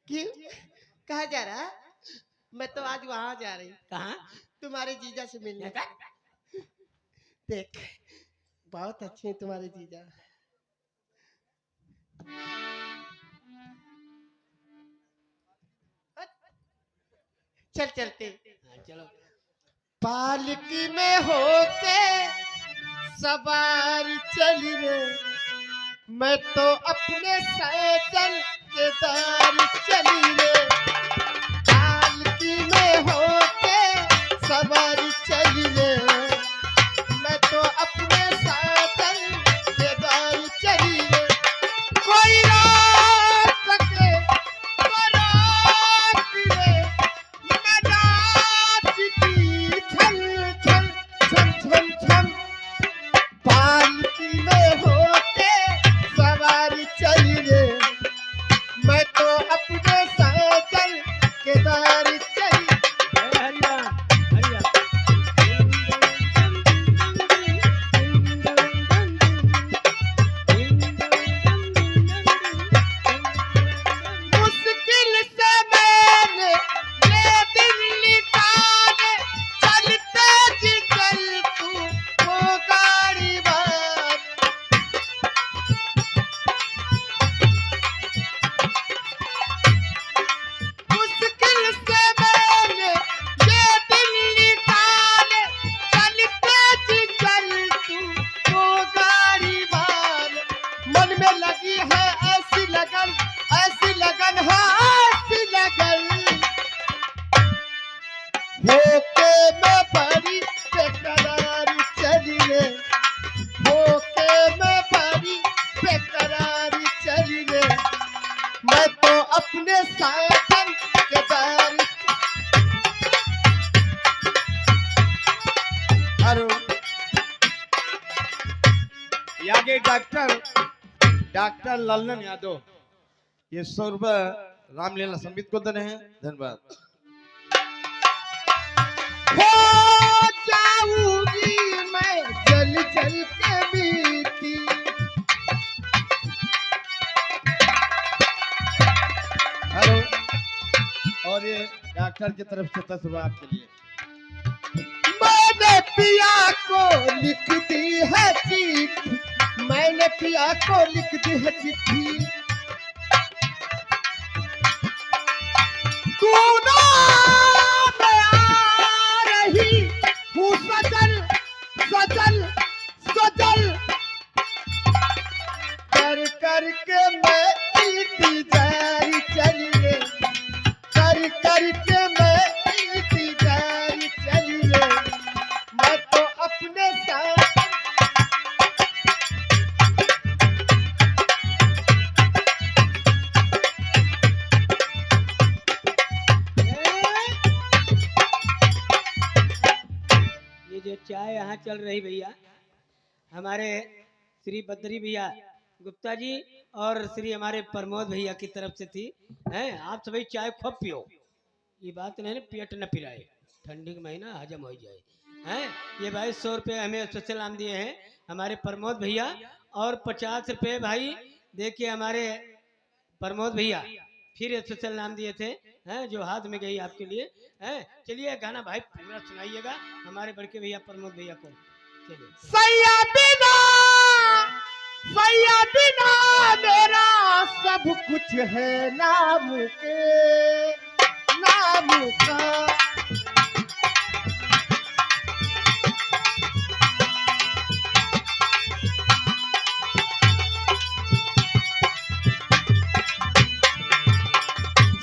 क्यों, कहा जा रहा? मैं तो आज वहां जा रही, कहाँ? तुम्हारे जीजा से मिलने। देख, बहुत अच्छे हैं तुम्हारे जीजा। चल चलते। हाँ, चलो। पालकी में होके सवार चली रे, मैं तो अपने सैजन के दार चली रे। पालकी में होके सवार चली रे, मैं तो अपने सैजन के दार चली रे। कोई रात सके तो रात रे, मैं रात की छल छल छल छल छल। पालकी में होके सवारी चली रे, मैं तो अपने सैजन के दार चली। हरिया हरिया। मुश्किल से मैंने ये दिन निकाले, चलते जी चल तू वो गाड़ी बार। मुश्किल से मैंने ये दिन निकाले, चलते जी चल तू वो गाड़ी बार। मन में लगी है ऐसी लगन, ऐसी लगन है ऐसी लगन। होके मैं बड़ी बेकरार चली रे, होके मैं बड़ी बेकरार चली रे, मैं तो अपने साजन के दार। हेलो, यहाँ के डॉक्टर ललन यादव, ये 100 रुपये रामलीला संबित को देने हैं। धन्यवाद। हो जाऊंगी मैं जल जल के बीती, हेलो, और ये डॉक्टर की तरफ से 10 रुपये आपके लिए। मैंने पिया को लिख दी है चिट्ठी, मैंने पिया को लिख दी है चिट्ठी। तू ना मैं आ रही हूँ सजल सजल सजल, कर कर के मैं इंतजार चली रे, कर कर के मैं इंतजार चली रे, मैं तो अपने साथ। ये जो चाय यहाँ चल रही भैया, हमारे श्री बद्री भैया गुप्ता जी और श्री हमारे प्रमोद भैया की तरफ से थी। हैं, आप सभी चाय खूब पियो। ये बात नहीं ना पेट न पिराए, ठंडी का महीना हजम हो जाए। हैं, ये भाई 100 रुपये हमें स्पेशल नाम दिए हैं हमारे प्रमोद भैया, और 50 रुपये भाई देखिए हमारे प्रमोद भैया फिर स्पेशल नाम दिए थे, हैं, जो हाथ में गई आपके लिए। हैं, चलिए गाना भाई पूरा सुनाइएगा हमारे बड़के भैया प्रमोद भैया को। चलिए। सैया बिना मेरा सब कुछ है नाम के, नाम का।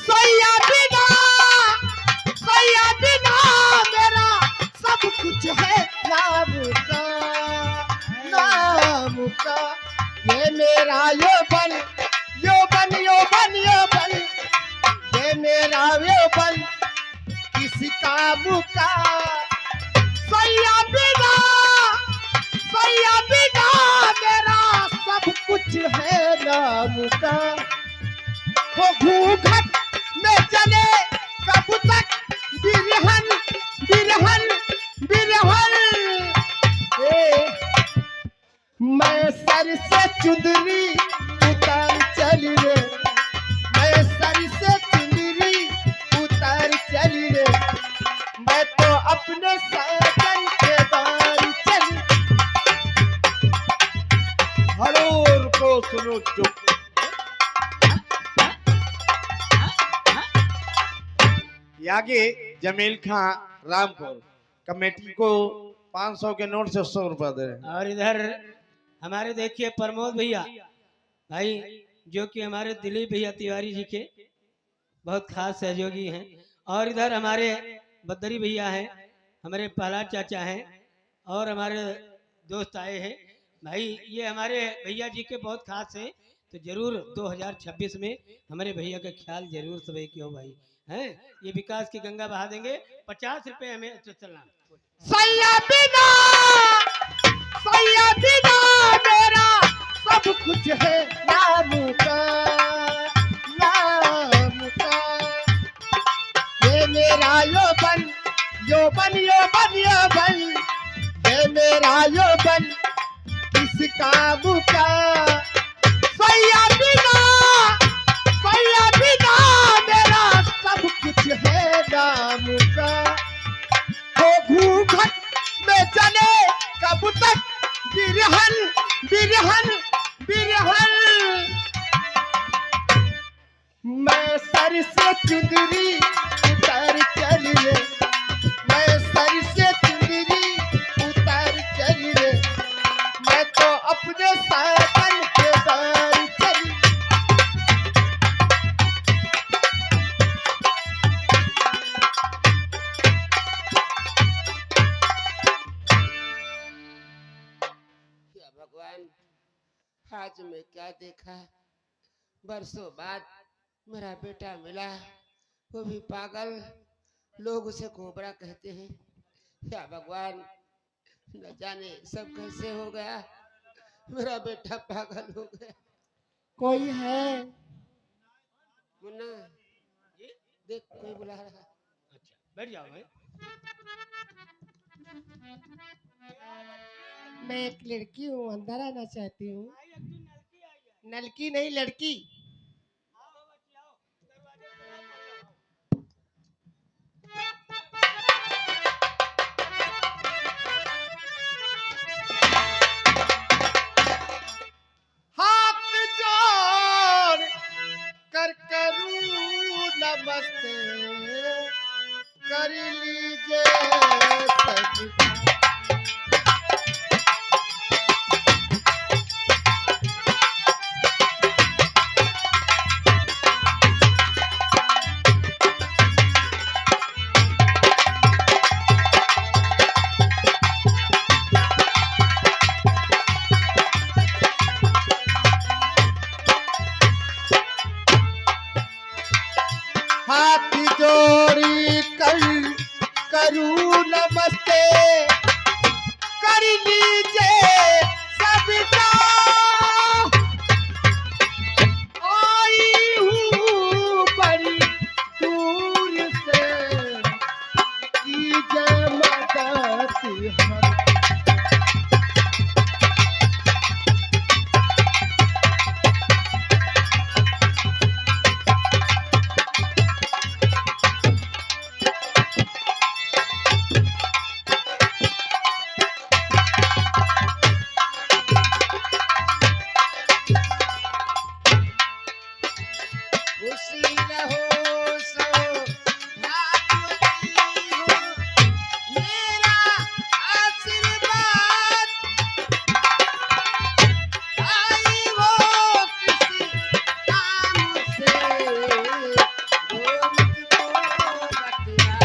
सैया बिना मेरा सब कुछ है नाम का। मेरा यौवन यौवन यौवन यौवन, ये मेरा यौवन किसी काम का, सैया बिना मेरा सब कुछ है नाम का। वो घूंघट में चले कब तक बिरहन बिरहन बिरहन, मैं सर से चुंदरी उतार चली रे, मैं सर से चुंदरी उतार चली रे, मैं तो अपने साजन के द्वार चली। हरोर को सुनो चुप। आगे जमील खां रामपुर कमेटी को 500 के नोट से 100 रुपया दे रहे हैं। और इधर हमारे देखिए प्रमोद भैया भाई, जो कि हमारे दिलीप भैया तिवारी जी के बहुत खास सहयोगी हैं। और इधर हमारे बद्दरी भैया हैं, हमारे प्रहलाद चाचा हैं, और हमारे दोस्त आए हैं भाई। ये हमारे भैया जी के बहुत खास हैं, तो जरूर 2026 में हमारे भैया का ख्याल जरूर सब क्यों भाई हैं। ये विकास की गंगा बहा देंगे। 50 रुपए हमें चलना। सैया बिना मेरा सब कुछ है नाम का, नाम का। ये मेरा यौवन यौवन यौवन यौवन, ये मेरा यौवन किस काम का, सैया बिना मेरा सब कुछ है नाम का। वो घूंघट में चले कब तक बिरहन बिरहन बिरहन, मैं सर से चुंदरी उतार चली रे, मैं सर से चुंदरी उतार चली रे, मैं तो अपने साजन के द्वार चली। भगवान, आज मैं क्या देखा, बरसों बाद मेरा बेटा मिला, वो भी पागल, लोग उसे कोबरा कहते हैं। क्या भगवान, न जाने सब कैसे हो गया, मेरा बेटा पागल हो गया। कोई है? मुन्ना देख, कोई बुला रहा है। अच्छा बैठ जाओ भाई। मैं एक लड़की हूँ, अंदर आना चाहती हूँ। नलकी नहीं, लड़की। हाथ जोड़ कर करूँ नमस्ते, कर लीजिए सजदा। हाथ जोड़ी करूँ नमस्ते, कर लीजिए सबका। आई हूँ बड़ी दूर से, कीजिए मदद हम। खुशी रहो सो भाग्यवती हो, मेरा आशीर्वाद। आई हो किसी काम से, वो मुझको बतला।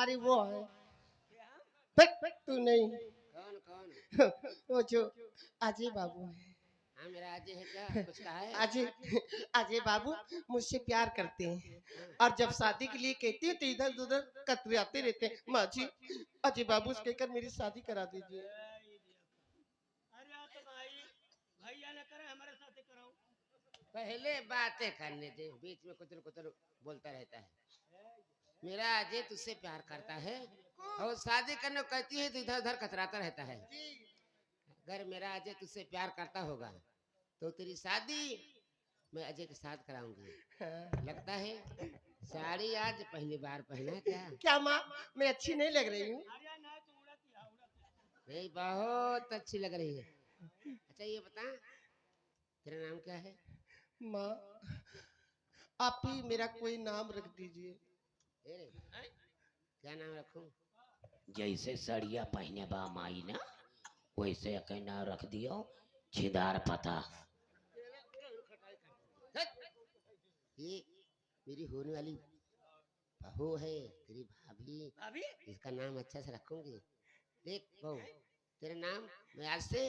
हमारी वो है। तू नहीं, कौन कौन? वो जो अजय बाबू है। हाँ मेरा अजय है, क्या कुछ कहा है? अजय अजय बाबू मुझसे प्यार करते हैं और जब शादी के लिए कहते हैं तो इधर उधर कतराते रहते हैं। माँ जी अजय बाबू से कहकर मेरी शादी करा दीजिए। अरे तो भाई भैया ने करे हमारे साथ कराओ। पहले बातें करने दे, बीच में कुतर कुतर बोलता रहता है। मेरा अजय तुझसे प्यार करता है और शादी करने को कहती है तो इधर उधर कतराता रहता है। अगर मेरा अजय तुझसे प्यार करता होगा तो तेरी शादी मैं अजय के साथ कराऊंगी। लगता है साड़ी आज पहली बार पहना क्या? क्या माँ मैं अच्छी नहीं लग रही हूँ? अरे ना तो उड़ती है उड़ती। नहीं, बहुत अच्छी लग रही है। अच्छा ये बता, तेरा नाम क्या है? माँ आप ही मेरा कोई नाम रख दीजिए। क्या नाम रखूं? जैसे सड़िया पहने बा माई ना वैसे कहीं नाम रख दियो, छिदार पता। ये मेरी होने वाली बहू है, तेरी भाभी। भाभी इसका नाम अच्छा से रखूंगी। देख बहू, तेरा नाम मैं आज से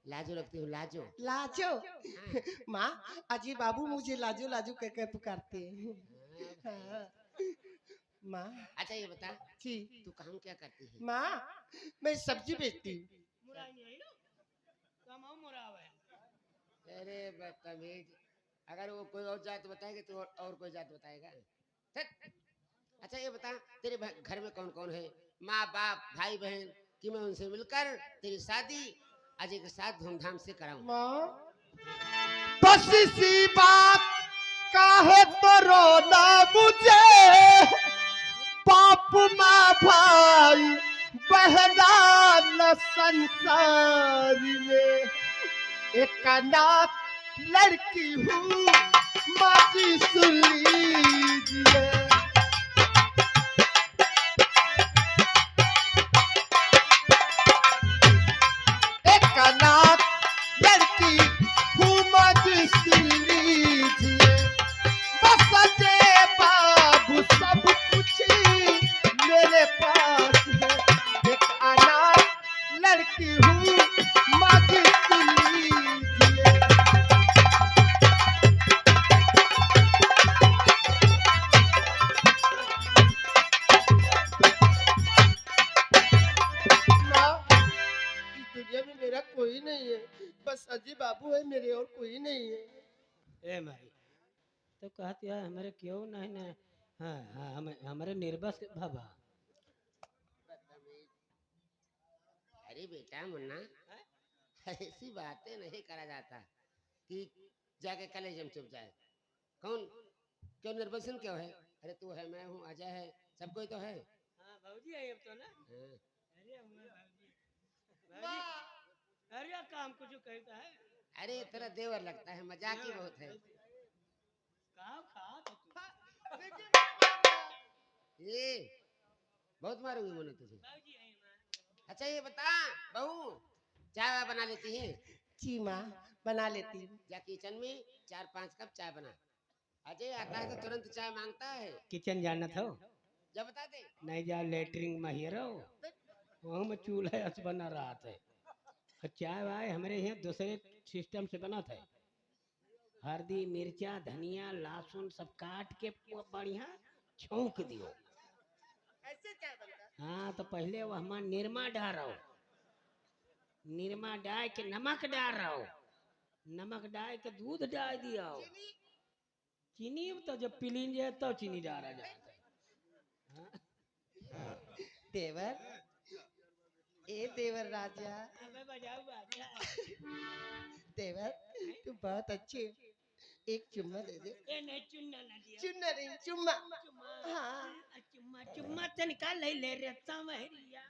लाजो रखती हूँ। लाजो। लाजो माँ अजय बाबू मुझे लाजो लाजो कहकर पुकारते हैं। हाँ। माँ अच्छा ये बता, जी तू काम क्या करती है? माँ मैं सब्जी बेचती हूँ। मुराई नहीं है कमाओ मुराव है। अरे बदतमीज, अगर वो कोई और जात बताएगा तो और कोई जात बताएगा। हट। अच्छा ये बता, तेरे घर में कौन कौन है? माँ बाप भाई बहन, कि मैं उनसे मिलकर तेरी शादी अजय के साथ धूमधाम से कराऊं। माँ बस इसी बात का है तो रोना मुझे, बाप माँ भाई बहना न संसार में, एक अनाथ लड़की हूँ माँ जी सुन लीजिए। एक अनाथ लड़की हूँ माँ जी सुन लीजिए। बस अजय बाबू सब कुछ मेरे पास है। एक अनाथ लड़की हूँ माँ जी सुन लीजिए। माँ इस दुनिया में मेरा कोई नहीं है, बस अजय बाबू है मेरे और कोई नहीं है। ए माई तो कहती है हमारे क्यों नहीं ना। हाँ हाँ हमारे निर्बस बाबा। अरे बेटा मुन्ना, ऐसी बातें नहीं करा जाता कि जाके कलेज में चुप जाए। कौन क्यों निर्वसन क्यों है? अरे तू है, मैं हूँ, अजय है, सब कोई तो है। हाँ भाजी है अब तो ना। हाँ। अरे हमारे भाजी भाजी अरे काम कुछ कहता है। अरे तेरा देवर लगता है, मजाक ही बहुत है। खाओ खा तो तू। ये बहुत मारूंगी मैंने तुझे। भाजी है हमारे। अच्छा ये बता बहू, चाय वाय बना लेती है? जी माँ बना लेती हूँ। जा किचन में 4-5 कप चाय बना। अजय आता है तो तुरंत चाय मांगता है। किचन जाना था जब बता दे। नहीं जा लेटरिंग में ही रहो वहाँ में चूल्हा ऐसे बना रहा था और चाय वाय हमारे यहाँ दूसरे सिस्टम से बना था। हल्दी मिर्चा धनिया लहसुन सब काट के बढ़िया छौंक दियो। ऐसे चाय बनता? हाँ तो पहले वो हमारा निरमा डाल रहो, निरमा डाल के नमक डाल रहो, नमक डाल के दूध डाल दिया। चीनी तो जब पीलीन जाए तो चीनी डाला जाता है। देवर ए देवर राजा, अबे बजाओ बाजा। देवर तू बहुत अच्छे हो। एक चुम्मा दे दे। ए नहीं चुन्ना ना दिया। चुन्ना नहीं चुम्मा। चुम्मा हाँ चुम्मा चुम्मा तो निकाल ले ले रेता महरिया।